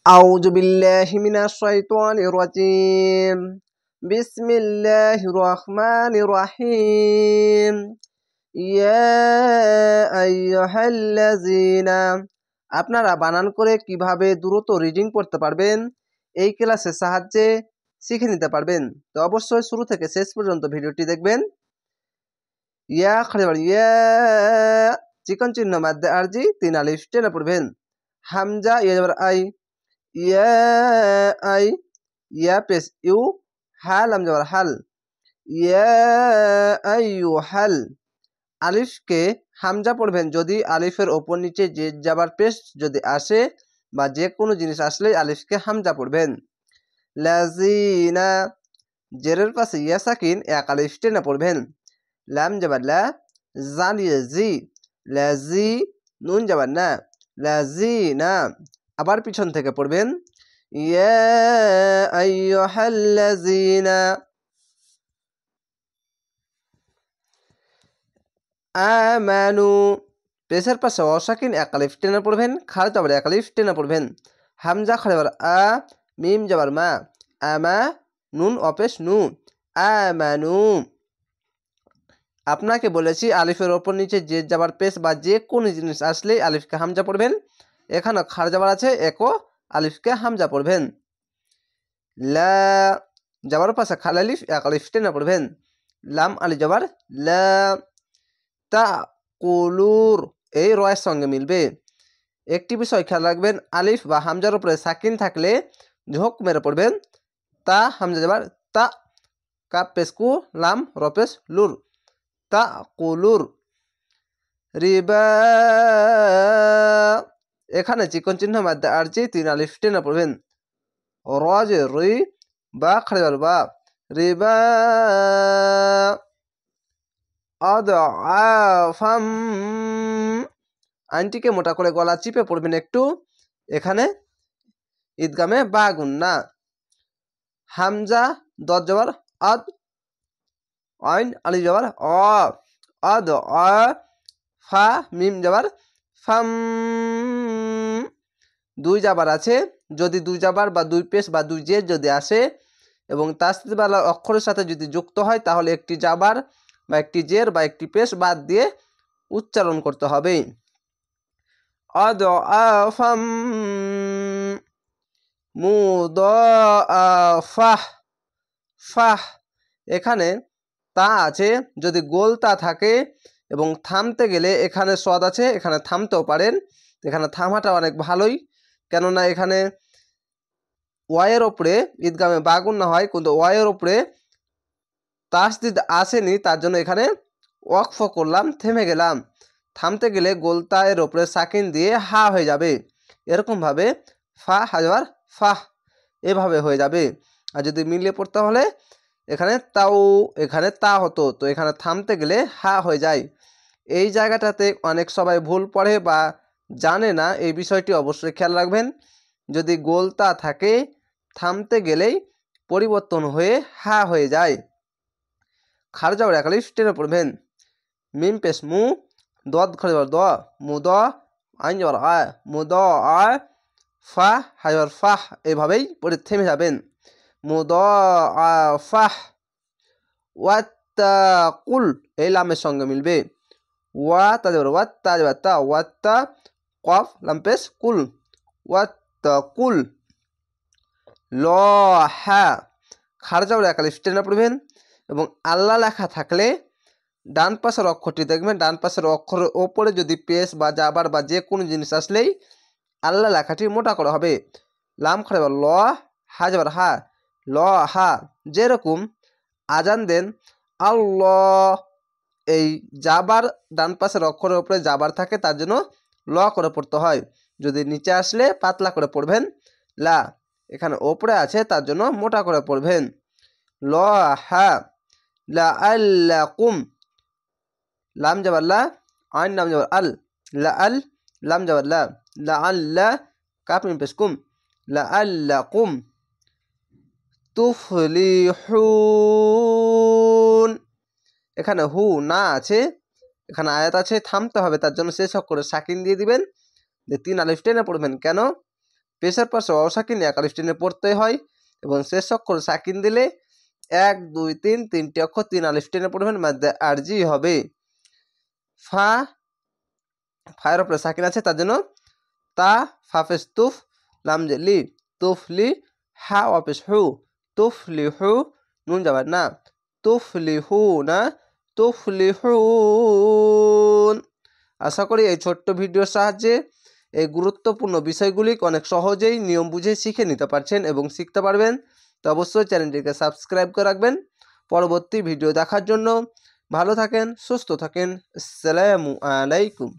أعوذ بالله من الشيطان الرجيم بسم الله الرحمن الرحيم يا أيها الذين আপনারা বানান করে কিভাবে দ্রুত রিডিং পড়তে পারবেন এই ক্লাসের সাহায্যে শিখে নিতে পারবেন। তো অবশ্যই শুরু থেকে শেষ পর্যন্ত ভিডিওটি দেখবেন। ইয়া খালিবার ইয়া চিকন চিহ্ন মধ্যে আরজি 3 আলিফ টেনে পড়বেন। হামজা ইয়া যাবার আই ইয়া আই ইয়া পেশ ইউ হাল হামজা বার হাল ইয়া আইয়ু হাল। আলিফকে হামজা পড়বেন যদি আলিফের ওপর নিচে যে যাবার পেশ যদি আসে বা যে কোনো জিনিস আসলে আলিফকে হামজা পড়বেন। লাজিনা জেরের পাশে ইয়া সাকিন এক আলিফ টেনে পড়বেন। লাম যাবার লা জালিয়ে জি লাজি নুন যাবার না লাজিনা। আবার পিছন থেকে পড়বেন ইয়া আইয়ুহাল্লাযীনা আমানু পেশের পাশে অসাকিন এক আলিফ টেনে পড়বেন, খাড়া যাবার এক আলিফ টেনে পড়বেন। হামজা খাড়া যাবার আ মিম যাবার মা আমা নুন অপেশ নু আমানু। আপনাকে বলেছি আলিফের ওপর নিচে যে যাবার পেশ বা যে কোনো জিনিস আসলেই আলিফকে হামজা পড়বেন। এখানে খাড়া যাবার আছে একও আলিফকে হামজা পড়বেন। লা যাবার পাশে খাল আলিফ এক আলিফ টেনে পড়বেন। লাম আলি যাবার লা তা কুলুর এই রয়ের সঙ্গে মিলবে। একটি বিষয় খেয়াল রাখবেন, আলিফ বা হামজার উপরে সাকিন থাকলে ঝোঁক মেরে পড়বেন। তা হামজা যাবার তা কাপ পেশকু লাম রপেশ লুর তা কুলুর। রিবা এখানে চিকন চিহ্ন মধ্যে আরজি 3 আলিফ টেনে পড়বেন। রজে রি বা খাড়িবার বা রিবা আদআফাম আইনটিকে মোটা করে গলা চিপে পড়বেন একটু। এখানে ঈদগামে বা গুন্না হামজা দদ জবর আদ আইন আলি জবর অ আদ অ ফা মিম জবর ফাম। দুই জাবার আছে, যদি দুই জাবার বা দুই পেশ বা দুই জের যদি আসে এবং তাসদিদওয়ালা অক্ষরের সাথে যদি যুক্ত হয় তাহলে একটি জাবার বা একটি জের বা একটি পেশ বাদ দিয়ে উচ্চারণ করতে হবে। আদআফাম মুদাআফাহ ফাহ এখানে তা আছে, যদি গোল তা থাকে এবং থামতে গেলে এখানে সদ আছে, এখানে থামতেও পারেন। এখানে থামাটা অনেক ভালোই, কেননা এখানে ওয়াইয়ের ওপরে ঈদগামে বাগুন না হয় কিন্তু ওয়াইয়ের ওপরে তাসদিদ আসেনি, তার জন্য এখানে ওয়াকফ করলাম, থেমে গেলাম। থামতে গেলে গোলতায়ের ওপরে সাকিন দিয়ে হা হয়ে যাবে, এরকমভাবে ফা হাজার ফাহ এভাবে হয়ে যাবে। আর যদি মিলিয়ে পড়তে হলে এখানে তাও এখানে তা হতো, তো এখানে থামতে গেলে হা হয়ে যায়। এই জায়গাটাতে অনেক সবাই ভুল পড়ে বা জানে না, এই বিষয়টি অবশ্যই খেয়াল রাখবেন। যদি গোলতা থাকে থামতে গেলেই পরিবর্তন হয়ে হা হয়ে যায়। খাড়া যাবার এক আলিফ টেনে পড়বেন। মিম পেশ মু দদ খাড়া যাবার দ মু দ আইন যাবার আ মু দ আ ফা হাজার ফাহ এভাবেই পড়ে থেমে যাবেন। মু দ আ ফাহ ওয়াত্তাকুল এই লামের সঙ্গে মিলবে। ওয়া তা যাবার ওয়াত্তা যাবার তা ওয়াত্তা কফ লাম পেশ কুল ওয়াত্তাকুল। ল হা খাড়া যাবার এক আলিফ টেনে পড়বেন এবং আল্লাহ লেখা থাকলে ডান পাশের অক্ষরটি দেখবেন, ডান পাশের অক্ষরের ওপরে যদি পেশ বা জাবার বা যে কোনো জিনিস আসলেই আল্লাহ লেখাটি মোটা করা হবে। লাম খাড়া ল হা যাবার হা ল হা। যেরকম আজান দেন আল্লাহ, এই জাবার ডান পাশের অক্ষরের উপরে জাবার থাকে, তার জন্য ল করে পড়তে হয়। যদি নিচে আসলে পাতলা করে পড়বেন লা, এখানে ওপরে আছে তার জন্য মোটা করে পড়বেন। ল হা লা আল্লাকুম লাম যাবার লা আইন লাম যাবার আল লা আল লাম যাবার লা লা আল্লা কাপ মিম পেশ কুম লা আল্লাকুম তুফলিহুন। এখানে হু না আছে, এখানে আয়াত আছে, থামতে হবে, তার জন্য শেষ অক্ষরে সাকিন দিয়ে দিবেন, 3 আলিফ টেনে পড়বেন। কেন? পেশের পাশে ওয়াও সাকিন এক আলিফ টেনে পড়তে হয় এবং শেষ অক্ষর সাকিন দিলে 1 2 3 তিনটি অক্ষর 3 আলিফ টেনে পড়বেন, মাদ্দে আরজি হবে। ফায়ের উপরে সাকিন আছে তার জন্য তা ফাফেস তুফ লাম যে লি তুফলি হা ওয়াপেস হু তুফলিহু নুন যাবার না তুফলিহুনা তুফলিহুন। আশা করি এই ছোট্ট ভিডিওর সাহায্যে এই গুরুত্বপূর্ণ বিষয়গুলি অনেক সহজেই নিয়ম বুঝে শিখে নিতে পারছেন এবং শিখতে পারবেন। তো অবশ্যই চ্যানেলটিকে সাবস্ক্রাইব করে রাখবেন পরবর্তী ভিডিও দেখার জন্য। ভালো থাকেন, সুস্থ থাকেন। আসসালামু আলাইকুম।